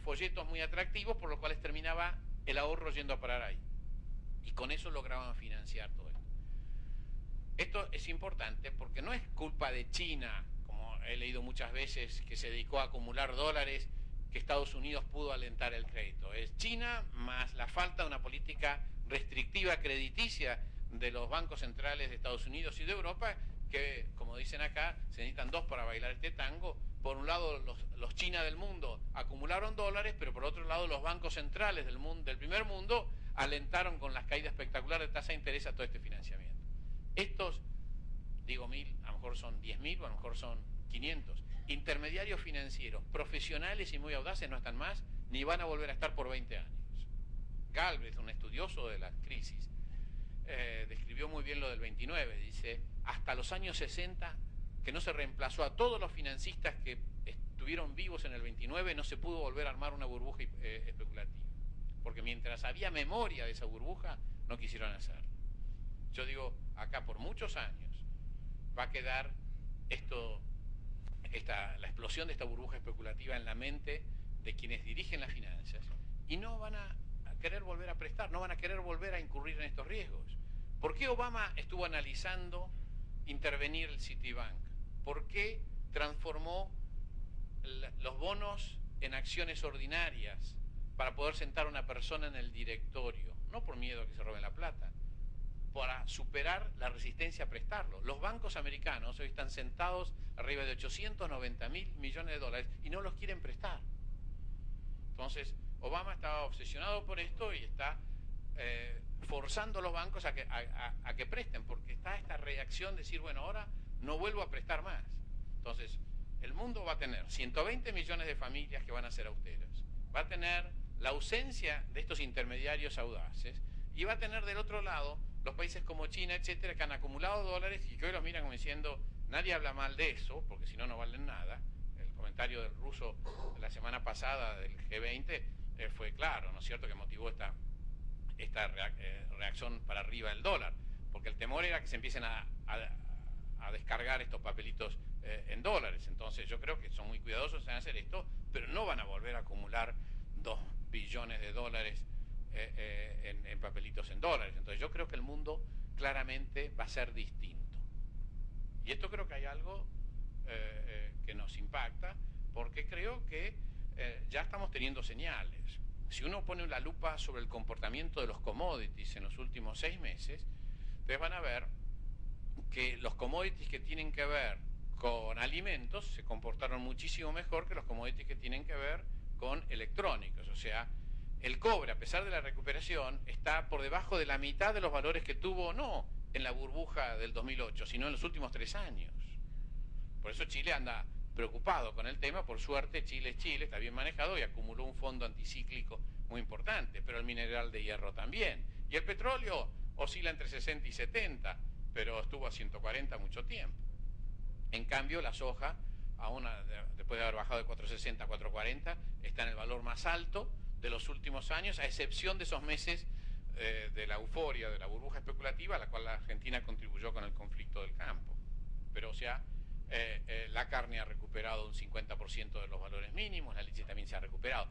folletos muy atractivos, por los cuales terminaba el ahorro yendo a parar ahí. Y con eso lograban financiar todo esto. Esto es importante porque no es culpa de China, como he leído muchas veces, que se dedicó a acumular dólares, que Estados Unidos pudo alentar el crédito. Es China más la falta de una política restrictiva crediticia de los bancos centrales de Estados Unidos y de Europa, que, como dicen acá, se necesitan dos para bailar este tango. Por un lado, los China del mundo acumularon dólares, pero por otro lado, los bancos centrales del primer mundo alentaron con las caídas espectaculares de tasa de interés a todo este financiamiento. Estos, digo 1000, a lo mejor son 10.000 o a lo mejor son 500. Intermediarios financieros, profesionales y muy audaces no están más, ni van a volver a estar por 20 años. Galbraith, un estudioso de la crisis, describió muy bien lo del 29, dice, hasta los años 60, que no se reemplazó a todos los financistas que estuvieron vivos en el 29, no se pudo volver a armar una burbuja especulativa. Porque mientras había memoria de esa burbuja, no quisieron hacerlo. Yo digo, acá por muchos años va a quedar la explosión de esta burbuja especulativa en la mente de quienes dirigen las finanzas y no van a querer volver a prestar, no van a querer volver a incurrir en estos riesgos. ¿Por qué Obama estuvo analizando intervenir el Citibank? ¿Por qué transformó los bonos en acciones ordinarias para poder sentar a una persona en el directorio? No por miedo a que se roben la plata, para superar la resistencia a prestarlo. Los bancos americanos hoy están sentados arriba de 890.000 millones de dólares y no los quieren prestar. Entonces, Obama estaba obsesionado por esto y está forzando a los bancos a que presten, porque está esta reacción de decir, bueno, ahora no vuelvo a prestar más. Entonces, el mundo va a tener 120 millones de familias que van a ser austeras, va a tener la ausencia de estos intermediarios audaces y va a tener del otro lado los países como China, etcétera, que han acumulado dólares y que hoy los miran como diciendo, nadie habla mal de eso, porque si no, no valen nada. El comentario del ruso de la semana pasada del G20 fue claro, ¿no es cierto?, que motivó esta reacción para arriba del dólar, porque el temor era que se empiecen a descargar estos papelitos en dólares. Entonces yo creo que son muy cuidadosos en hacer esto, pero no van a volver a acumular 2 billones de dólares en papelitos en dólares. Entonces yo creo que el mundo claramente va a ser distinto. Y esto creo que hay algo que nos impacta, porque creo que ya estamos teniendo señales. Si uno pone la lupa sobre el comportamiento de los commodities en los últimos 6 meses, ustedes van a ver que los commodities que tienen que ver con alimentos se comportaron muchísimo mejor que los commodities que tienen que ver con electrónicos. O sea, el cobre, a pesar de la recuperación, está por debajo de la mitad de los valores que tuvo, no en la burbuja del 2008, sino en los últimos 3 años. Por eso Chile anda preocupado con el tema. Por suerte Chile es Chile, está bien manejado y acumuló un fondo anticíclico muy importante, pero el mineral de hierro también. Y el petróleo oscila entre 60 y 70, pero estuvo a 140 mucho tiempo. En cambio, la soja, después de haber bajado de 460 a 440, está en el valor más alto de los últimos años, a excepción de esos meses de la euforia, de la burbuja especulativa, a la cual la Argentina contribuyó con el conflicto del campo. Pero, o sea, la carne ha recuperado un 50% de los valores mínimos, la leche también se ha recuperado.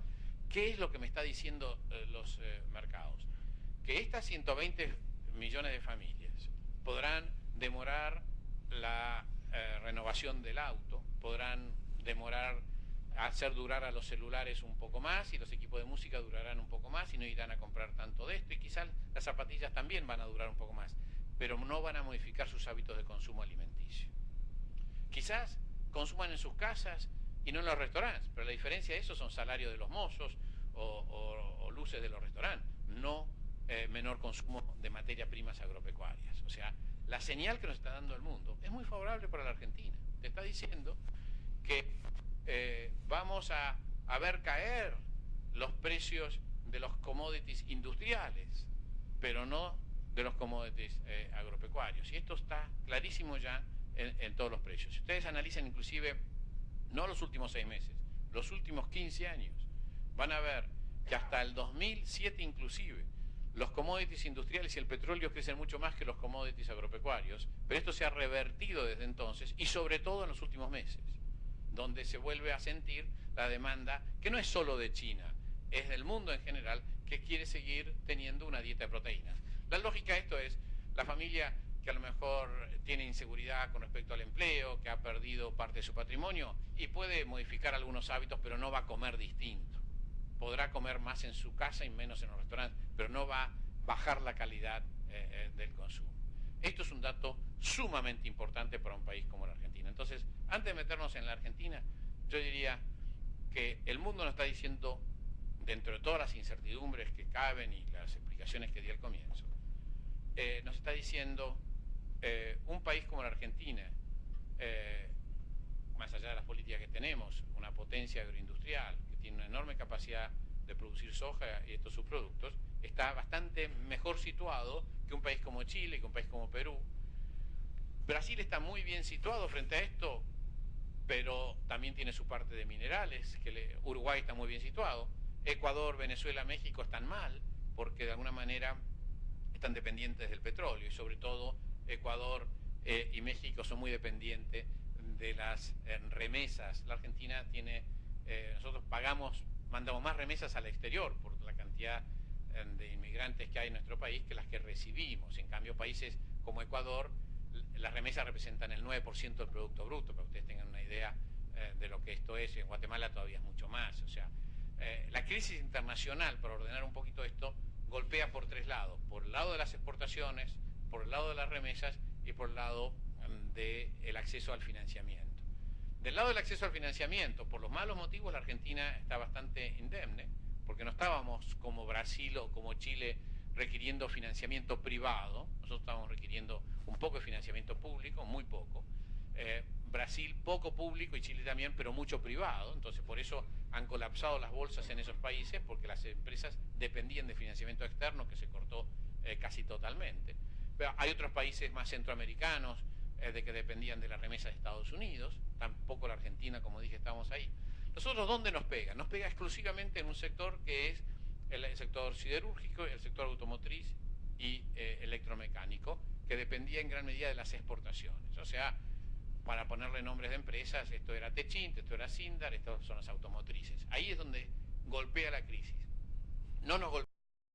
¿Qué es lo que me está diciendo los mercados? Que estas 120 millones de familias podrán demorar la renovación del auto, podrán demorar hacer durar a los celulares un poco más, y los equipos de música durarán un poco más y no irán a comprar tanto de esto, y quizás las zapatillas también van a durar un poco más, pero no van a modificar sus hábitos de consumo alimenticio. Quizás consuman en sus casas y no en los restaurantes, pero la diferencia de eso son salarios de los mozos o luces de los restaurantes, no menor consumo de materias primas agropecuarias. O sea, la señal que nos está dando el mundo es muy favorable para la Argentina. Te está diciendo que vamos a ver caer los precios de los commodities industriales, pero no de los commodities agropecuarios. Y esto está clarísimo ya en todos los precios. Si ustedes analizan inclusive, no los últimos 6 meses, los últimos 15 años, van a ver que hasta el 2007 inclusive, los commodities industriales y el petróleo crecen mucho más que los commodities agropecuarios, pero esto se ha revertido desde entonces y sobre todo en los últimos meses. donde se vuelve a sentir la demanda, que no es solo de China, es del mundo en general, que quiere seguir teniendo una dieta de proteínas. La lógica de esto es, la familia que a lo mejor tiene inseguridad con respecto al empleo, que ha perdido parte de su patrimonio y puede modificar algunos hábitos, pero no va a comer distinto. Podrá comer más en su casa y menos en los restaurantes, pero no va a bajar la calidad del consumo. Esto es un dato sumamente importante para un país como la Argentina. Entonces, antes de meternos en la Argentina, yo diría que el mundo nos está diciendo, dentro de todas las incertidumbres que caben y las explicaciones que di al comienzo, nos está diciendo un país como la Argentina, más allá de las políticas que tenemos, una potencia agroindustrial que tiene una enorme capacidad de producir soja y estos subproductos, está bastante mejor situado que un país como Chile, que un país como Perú. Brasil está muy bien situado frente a esto, pero también tiene su parte de minerales, Uruguay está muy bien situado, Ecuador, Venezuela, México están mal, porque de alguna manera están dependientes del petróleo, y sobre todo Ecuador y México son muy dependientes de las remesas. La Argentina tiene, nosotros mandamos más remesas al exterior por la cantidad de inmigrantes que hay en nuestro país que las que recibimos. En cambio, países como Ecuador, las remesas representan el 9% del Producto Bruto, para que ustedes tengan una idea de lo que esto es. En Guatemala todavía es mucho más. O sea, la crisis internacional, para ordenar un poquito esto, golpea por tres lados: por el lado de las exportaciones, por el lado de las remesas y por el lado del acceso al financiamiento. Del lado del acceso al financiamiento, por los malos motivos, la Argentina está bastante indemne, porque no estábamos como Brasil o como Chile requiriendo financiamiento privado. Nosotros estábamos requiriendo un poco de financiamiento público, muy poco. Brasil poco público y Chile también, pero mucho privado. Entonces por eso han colapsado las bolsas en esos países, porque las empresas dependían de financiamiento externo, que se cortó casi totalmente. Pero hay otros países más centroamericanos de que dependían de la remesa de Estados Unidos. Tampoco la Argentina, como dije, estamos ahí. Nosotros, ¿dónde nos pega? Nos pega exclusivamente en un sector que es el sector siderúrgico, el sector automotriz y electromecánico, que dependía en gran medida de las exportaciones. O sea, para ponerle nombres de empresas, esto era Techint, esto era Sindar, estas son las automotrices. Ahí es donde golpea la crisis. No nos golpea